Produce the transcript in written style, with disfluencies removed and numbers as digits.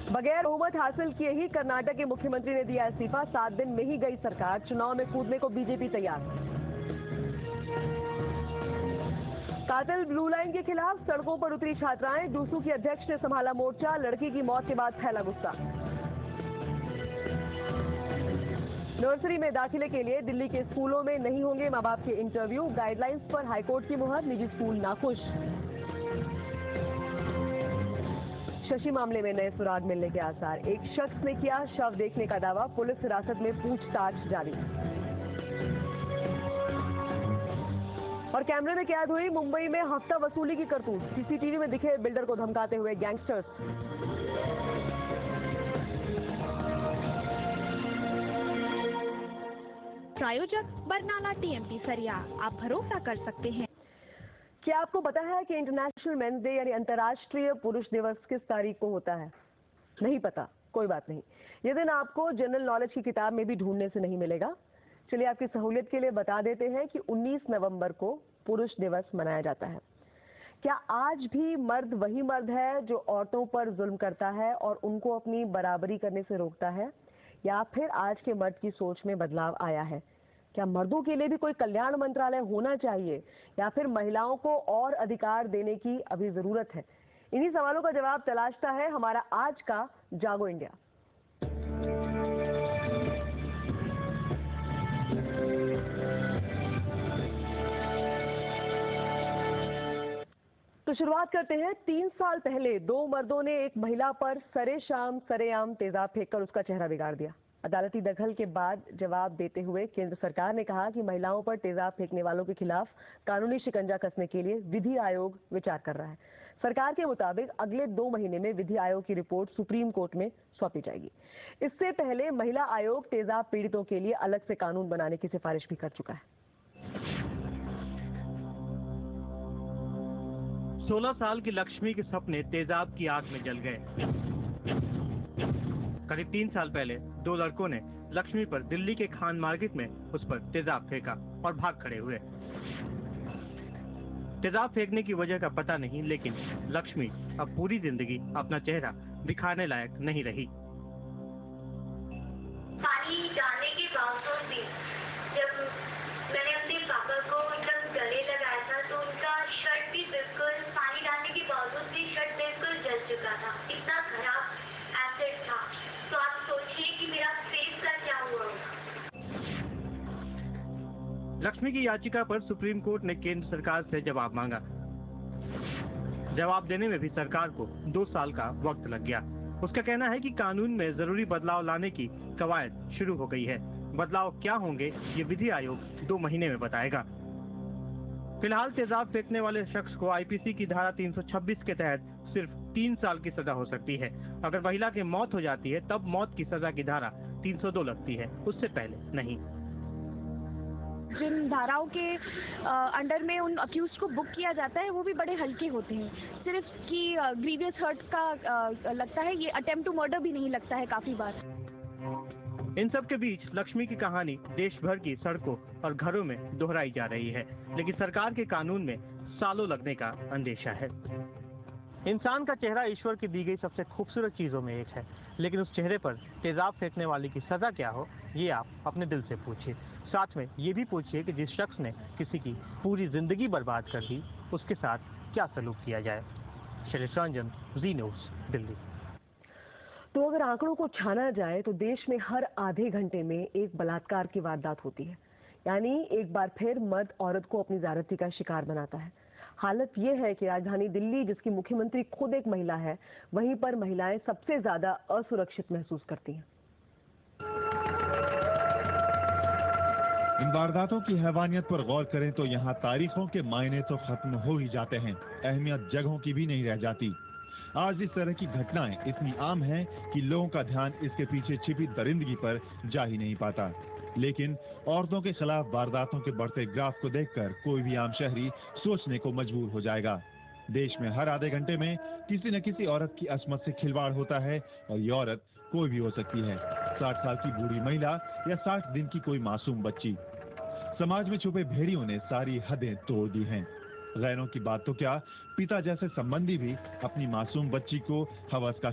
बगैर बहुमत हासिल किए ही कर्नाटक के मुख्यमंत्री ने दिया इस्तीफा। 7 दिन में ही गई सरकार। चुनाव में कूदने को बीजेपी तैयार। कातिल ब्लू लाइन के खिलाफ सड़कों पर उतरी छात्राएं। डूसू की अध्यक्ष ने संभाला मोर्चा। लड़की की मौत के बाद फैला गुस्सा। नर्सरी में दाखिले के लिए दिल्ली के स्कूलों में नहीं होंगे मां बाप के इंटरव्यू। गाइडलाइंस पर हाईकोर्ट की मुहर। निजी स्कूल नाखुश। शशि मामले में नए सुराग मिलने के आसार। एक शख्स ने किया शव देखने का दावा। पुलिस हिरासत में पूछताछ जारी। और कैमरे में कैद हुई मुंबई में हफ्ता वसूली की करतूत। सीसीटीवी में दिखे बिल्डर को धमकाते हुए गैंगस्टर्स। प्रायोजक बरनाला टीएमटी सरिया। आप भरोसा कर सकते हैं। क्या आपको पता है कि इंटरनेशनल मेंस डे यानी अंतर्राष्ट्रीय पुरुष दिवस किस तारीख को होता है? नहीं पता, कोई बात नहीं। ये दिन आपको जनरल नॉलेज की किताब में भी ढूंढने से नहीं मिलेगा। चलिए आपकी सहूलियत के लिए बता देते हैं कि 19 नवंबर को पुरुष दिवस मनाया जाता है। क्या आज भी मर्द वही मर्द है जो औरतों पर जुल्म करता है और उनको अपनी बराबरी करने से रोकता है, या फिर आज के मर्द की सोच में बदलाव आया है? क्या मर्दों के लिए भी कोई कल्याण मंत्रालय होना चाहिए, या फिर महिलाओं को और अधिकार देने की अभी जरूरत है? इन्हीं सवालों का जवाब तलाशता है हमारा आज का जागो इंडिया। तो शुरुआत करते हैं। 3 साल पहले 2 मर्दों ने एक महिला पर सरेआम तेजाब फेंककर उसका चेहरा बिगाड़ दिया। अदालती दखल के बाद जवाब देते हुए केंद्र सरकार ने कहा कि महिलाओं पर तेजाब फेंकने वालों के खिलाफ कानूनी शिकंजा कसने के लिए विधि आयोग विचार कर रहा है। सरकार के मुताबिक अगले 2 महीने में विधि आयोग की रिपोर्ट सुप्रीम कोर्ट में सौंपी जाएगी। इससे पहले महिला आयोग तेजाब पीड़ितों के लिए अलग से कानून बनाने की सिफारिश भी कर चुका है। 16 साल की लक्ष्मी के सपने तेजाब की आग में जल गए। करीब 3 साल पहले 2 लड़कों ने लक्ष्मी पर दिल्ली के खान मार्केट में उस पर तेजाब फेंका और भाग खड़े हुए। तेजाब फेंकने की वजह का पता नहीं, लेकिन लक्ष्मी अब पूरी जिंदगी अपना चेहरा दिखाने लायक नहीं रही। पानी डालने के बावजूद भी जब मैंने अपने पापा को एकदम गले लगाया था तो उनका शर्ट भी बिल्कुल पानी डालने के बावजूद भी शर्ट बिल्कुल जल चुका था। इतना खराब एसिड था। तो आप सोचिए कि मेरा फेस का क्या हुआ। लक्ष्मी की याचिका पर सुप्रीम कोर्ट ने केंद्र सरकार से जवाब मांगा। जवाब देने में भी सरकार को 2 साल का वक्त लग गया। उसका कहना है कि कानून में जरूरी बदलाव लाने की कवायद शुरू हो गई है। बदलाव क्या होंगे ये विधि आयोग 2 महीने में बताएगा। फिलहाल तेजाब फेंकने वाले शख्स को आईपीसी की धारा 326 के तहत सिर्फ 3 साल की सजा हो सकती है। अगर महिला की मौत हो जाती है तब मौत की सजा की धारा 302 लगती है, उससे पहले नहीं। जिन धाराओं के अंडर में उन अक्यूज को बुक किया जाता है वो भी बड़े हल्के होते हैं। सिर्फ कि ग्रीवियस हर्ट का लगता है, ये अटेम्प्ट टू मर्डर भी नहीं लगता है काफी बार। इन सब के बीच लक्ष्मी की कहानी देश भर की सड़कों और घरों में दोहराई जा रही है, लेकिन सरकार के कानून में सालों लगने का अंदेशा है। इंसान का चेहरा ईश्वर की दी गई सबसे खूबसूरत चीजों में एक है, लेकिन उस चेहरे पर तेजाब फेंकने वाले की सजा क्या हो, ये आप अपने दिल से पूछिए। साथ में ये भी पूछिए कि जिस शख्स ने किसी की पूरी जिंदगी बर्बाद कर दी, उसके साथ क्या सलूक किया जाए। शैलेश रंजन, जी न्यूज़, दिल्ली। तो अगर आंकड़ों को छाना जाए तो देश में हर आधे घंटे में एक बलात्कार की वारदात होती है। यानी एक बार फिर मर्द औरत को अपनी ज्यादती का शिकार बनाता है। हालत यह है कि राजधानी दिल्ली, जिसकी मुख्यमंत्री खुद एक महिला है, वहीं पर महिलाएं सबसे ज्यादा असुरक्षित महसूस करती हैं। इन वारदातों की हैवानियत पर गौर करें तो यहाँ तारीखों के मायने तो खत्म हो ही जाते हैं, अहमियत जगहों की भी नहीं रह जाती। आज इस तरह की घटनाएं इतनी आम हैं कि लोगों का ध्यान इसके पीछे छिपी दरिंदगी पर जा ही नहीं पाता। लेकिन औरतों के खिलाफ वारदातों के बढ़ते ग्राफ को देखकर कोई भी आम शहरी सोचने को मजबूर हो जाएगा। देश में हर आधे घंटे में किसी न किसी औरत की असमत से खिलवाड़ होता है, और ये औरत कोई भी हो सकती है। 60 साल की बूढ़ी महिला या 60 दिन की कोई मासूम बच्ची। समाज में छुपे भेड़ियों ने सारी हदें तोड़ दी हैं। गैरों की बात तो क्या, पिता जैसे संबंधी भी अपनी मासूम बच्ची को हवस का